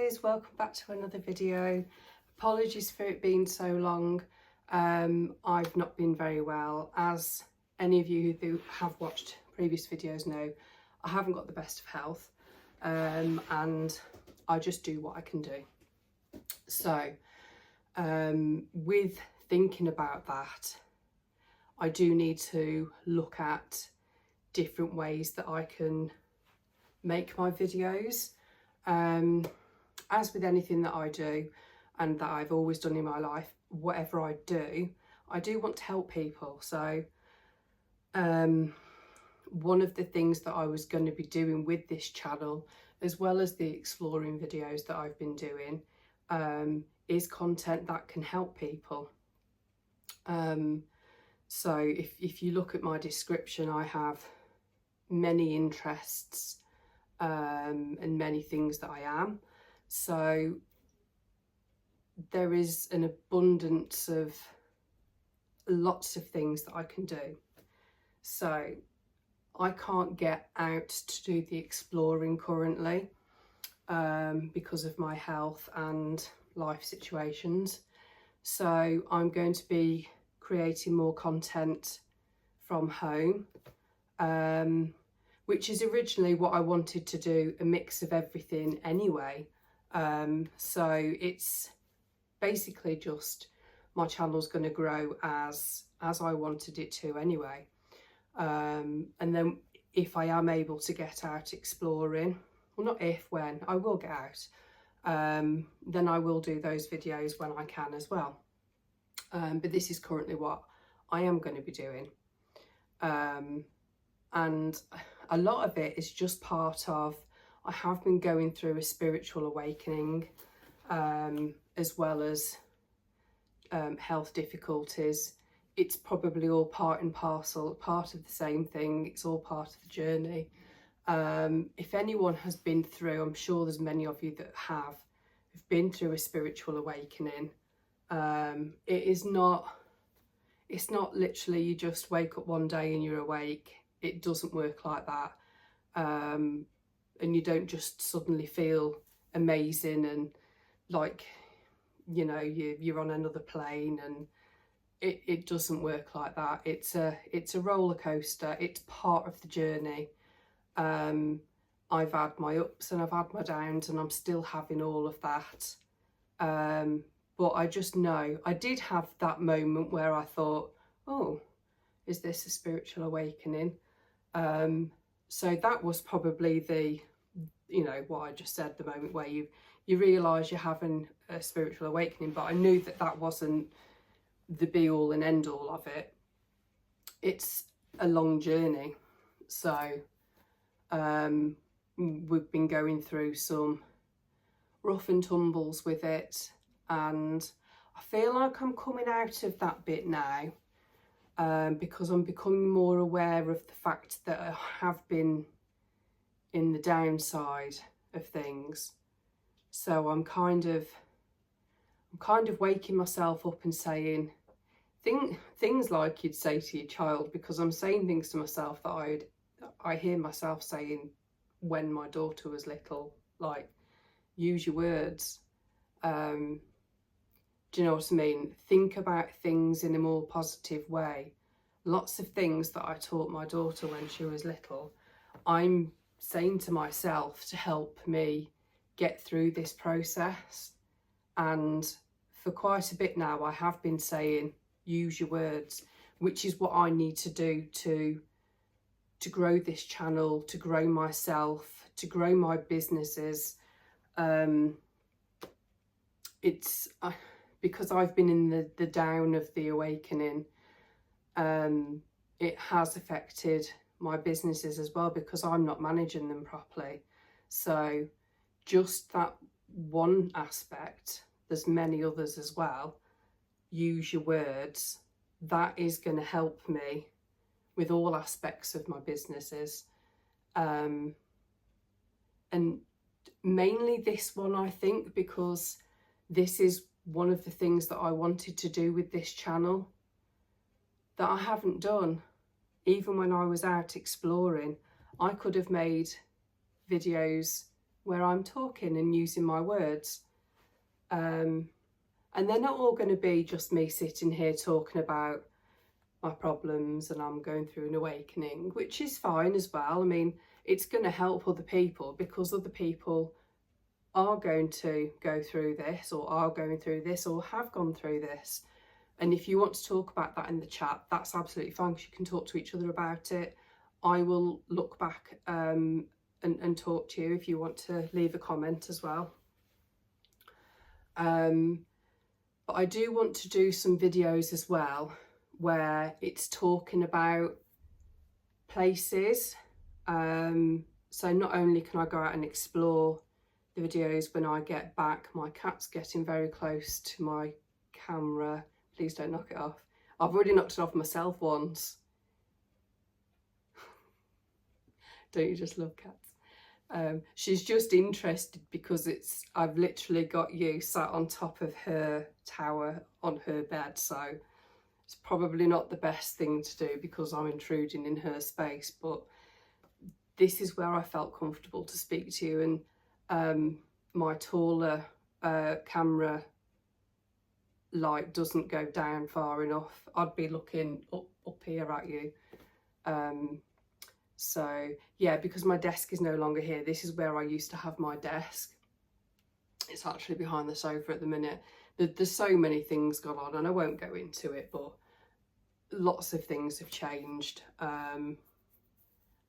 guys, welcome back to another video. Apologies for it being so long. I've not been very well. As any of you who have watched previous videos know, I haven't got the best of health, and I just do what I can do. So with thinking about that, I do need to look at different ways that I can make my videos. As with anything that I do and that I've always done in my life, whatever I do want to help people. So one of the things that I was going to be doing with this channel, as well as the exploring videos that I've been doing, is content that can help people. So if you look at my description, I have many interests and many things that I am. So there is an abundance of lots of things that I can do. So I can't get out to do the exploring currently because of my health and life situations. So I'm going to be creating more content from home, which is originally what I wanted to do, a mix of everything anyway. So it's basically just my channel's going to grow as I wanted it to anyway. And then if I am able to get out exploring, well, not if, when, I will get out, then I will do those videos when I can as well. But this is currently what I am going to be doing. And a lot of it is just part of, I have been going through a spiritual awakening, as well as health difficulties. It's probably all part and parcel, part of the same thing. It's all part of the journey. If anyone has been through, I'm sure there's many of you that have been through a spiritual awakening. It's not literally you just wake up one day and you're awake. It doesn't work like that. And you don't just suddenly feel amazing and like, you know, you're on another plane, and it doesn't work like that. It's a roller coaster. It's part of the journey. I've had my ups and I've had my downs, and I'm still having all of that. But I just know I did have that moment where I thought, oh, is this a spiritual awakening? So that was probably the, you know, what I just said, the moment where you realise you're having a spiritual awakening. But I knew that that wasn't the be all and end all of it. It's a long journey. So we've been going through some rough and tumbles with it, and I feel like I'm coming out of that bit now, because I'm becoming more aware of the fact that I have been in the downside of things. So I'm kind of waking myself up and saying things like you'd say to your child, because I'm saying things to myself that I hear myself saying when my daughter was little, like, use your words. Do you know what I mean? Think about things in a more positive way. Lots of things that I taught my daughter when she was little, I'm saying to myself to help me get through this process. And for quite a bit now, I have been saying, use your words, which is what I need to do to grow this channel, to grow myself, to grow my businesses. It's because I've been in the down of the awakening. It has affected my businesses as well, because I'm not managing them properly. So just that one aspect, there's many others as well. Use your words. That is going to help me with all aspects of my businesses. And mainly this one, I think, because this is one of the things that I wanted to do with this channel that I haven't done. Even when I was out exploring, I could have made videos where I'm talking and using my words. And they're not all going to be just me sitting here talking about my problems and I'm going through an awakening, which is fine as well. I mean, it's going to help other people because other people are going to go through this or are going through this or have gone through this. And if you want to talk about that in the chat, that's absolutely fine, because you can talk to each other about it. I will look back and talk to you if you want to leave a comment as well. But I do want to do some videos as well where it's talking about places. So not only can I go out and explore the videos when I get back, my cat's getting very close to my camera. Please don't knock it off. I've already knocked it off myself once. Don't you just love cats? She's just interested because I've literally got you sat on top of her tower on her bed, so it's probably not the best thing to do because I'm intruding in her space, but this is where I felt comfortable to speak to you. And my taller camera light doesn't go down far enough. I'd be looking up here at you. So yeah, because my desk is no longer here, this is where I used to have my desk. It's actually behind the sofa at the minute. There's so many things going on and I won't go into it, but lots of things have changed. And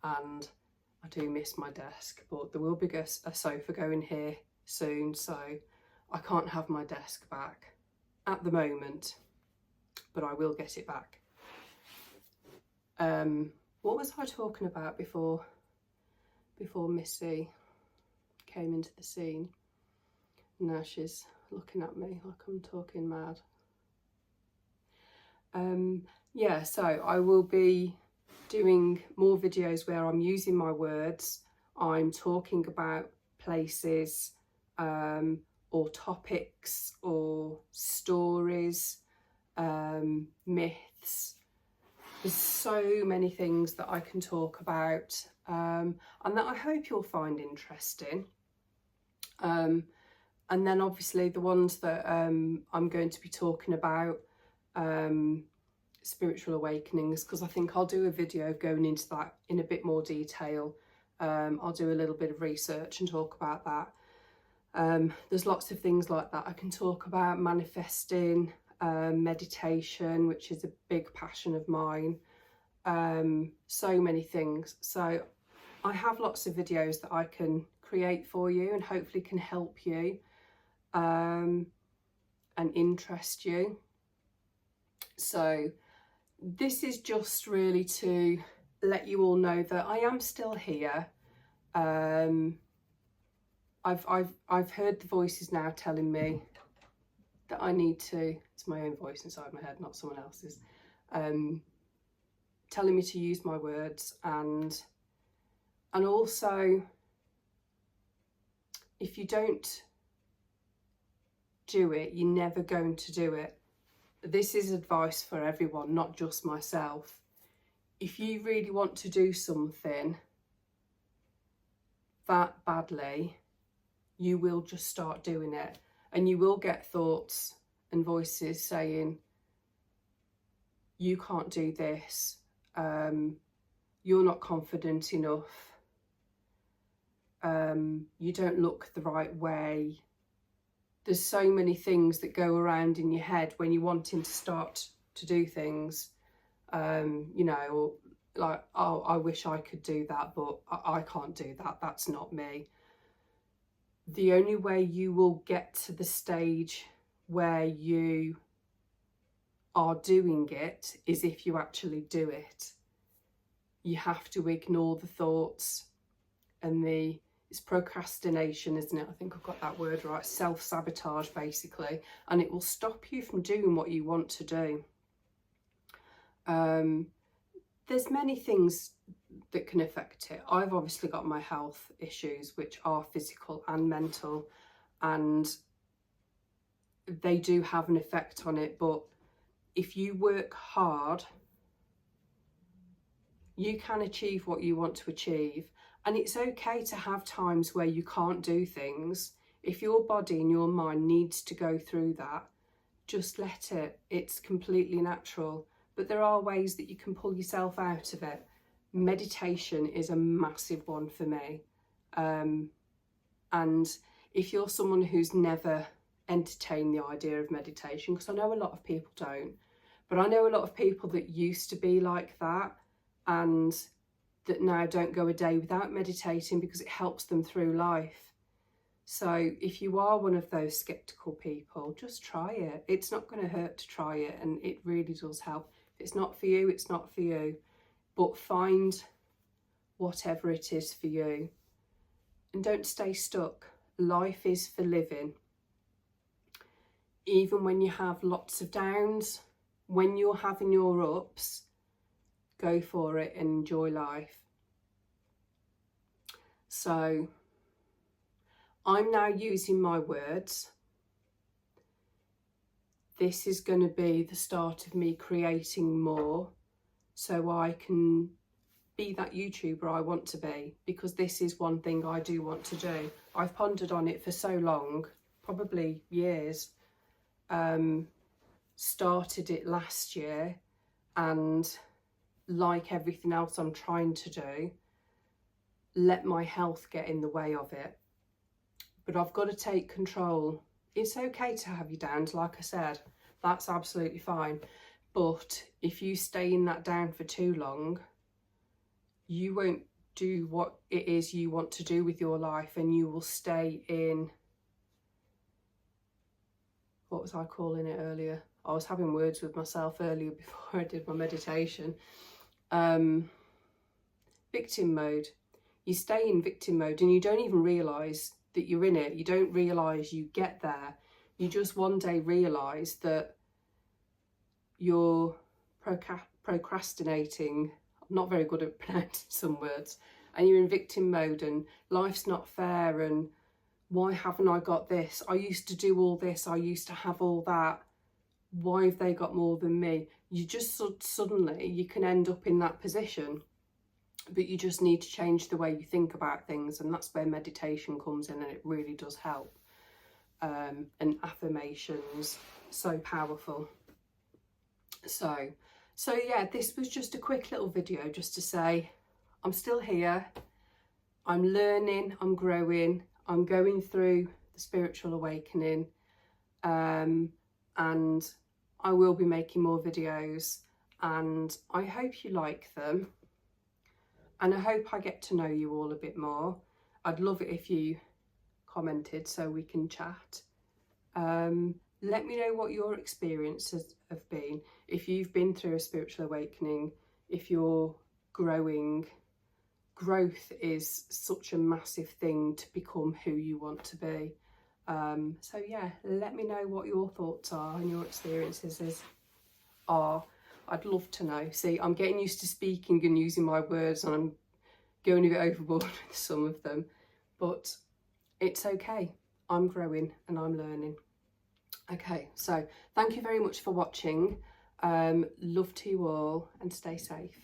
I do miss my desk, but there will be a sofa going here soon, so I can't have my desk back at the moment, but I will get it back. What was I talking about before Missy came into the scene? Now she's looking at me like I'm talking mad. Yeah, so I will be doing more videos where I'm using my words, I'm talking about places, or topics or stories, myths. There's so many things that I can talk about, and that I hope you'll find interesting. And then obviously the ones that I'm going to be talking about, spiritual awakenings, because I think I'll do a video going into that in a bit more detail. I'll do a little bit of research and talk about that. There's lots of things like that I can talk about. Manifesting, meditation, which is a big passion of mine. So many things. So I have lots of videos that I can create for you and hopefully can help you and interest you. So this is just really to let you all know that I am still here. I've heard the voices now telling me that I need to, it's my own voice inside my head, not someone else's, telling me to use my words, and also if you don't do it, you're never going to do it. This is advice for everyone, not just myself. If you really want to do something that badly, you will just start doing it, and you will get thoughts and voices saying, you can't do this, you're not confident enough, you don't look the right way. There's so many things that go around in your head when you're wanting to start to do things, you know, or like, oh, I wish I could do that, but I can't do that, that's not me. The only way you will get to the stage where you are doing it is if you actually do it. You have to ignore the thoughts and it's procrastination, isn't it? I think I've got that word right. Self-sabotage, basically. And it will stop you from doing what you want to do. There's many things that can affect it. I've obviously got my health issues, which are physical and mental, and they do have an effect on it. But if you work hard, you can achieve what you want to achieve. And it's okay to have times where you can't do things. If your body and your mind needs to go through that, just let it. It's completely natural. But there are ways that you can pull yourself out of it. Meditation is a massive one for me. And if you're someone who's never entertained the idea of meditation, because I know a lot of people don't, but I know a lot of people that used to be like that and that now don't go a day without meditating because it helps them through life. So if you are one of those skeptical people, just try it. It's not going to hurt to try it, and it really does help. If it's not for you, it's not for you. But find whatever it is for you. And don't stay stuck. Life is for living. Even when you have lots of downs, when you're having your ups, go for it and enjoy life. So I'm now using my words. This is going to be the start of me creating more so I can be that YouTuber I want to be, because this is one thing I do want to do. I've pondered on it for so long, probably years. Started it last year, and like everything else I'm trying to do, let my health get in the way of it. But I've got to take control. It's okay to have your downs, like I said, that's absolutely fine. But if you stay in that down for too long, you won't do what it is you want to do with your life, and you will stay in, what was I calling it earlier? I was having words with myself earlier before I did my meditation. Victim mode. You stay in victim mode and you don't even realise that you're in it. You don't realise you get there. You just one day realise that you're procrastinating. I'm not very good at pronouncing some words. And you're in victim mode and life's not fair, and why haven't I got this? I used to do all this. I used to have all that. Why have they got more than me? You just suddenly, you can end up in that position. But you just need to change the way you think about things, and that's where meditation comes in, and it really does help. And affirmations, so powerful. So yeah, this was just a quick little video just to say I'm still here, I'm learning, I'm growing, I'm going through the spiritual awakening, and I will be making more videos, and I hope you like them. And I hope I get to know you all a bit more. I'd love it if you commented so we can chat. Let me know what your experiences have been. If you've been through a spiritual awakening, if you're growing. Growth is such a massive thing to become who you want to be. So yeah, let me know what your thoughts are and your experiences are. I'd love to know. See, I'm getting used to speaking and using my words, and I'm going a bit overboard with some of them, but it's okay. I'm growing and I'm learning. Okay, so thank you very much for watching. Love to you all, and stay safe.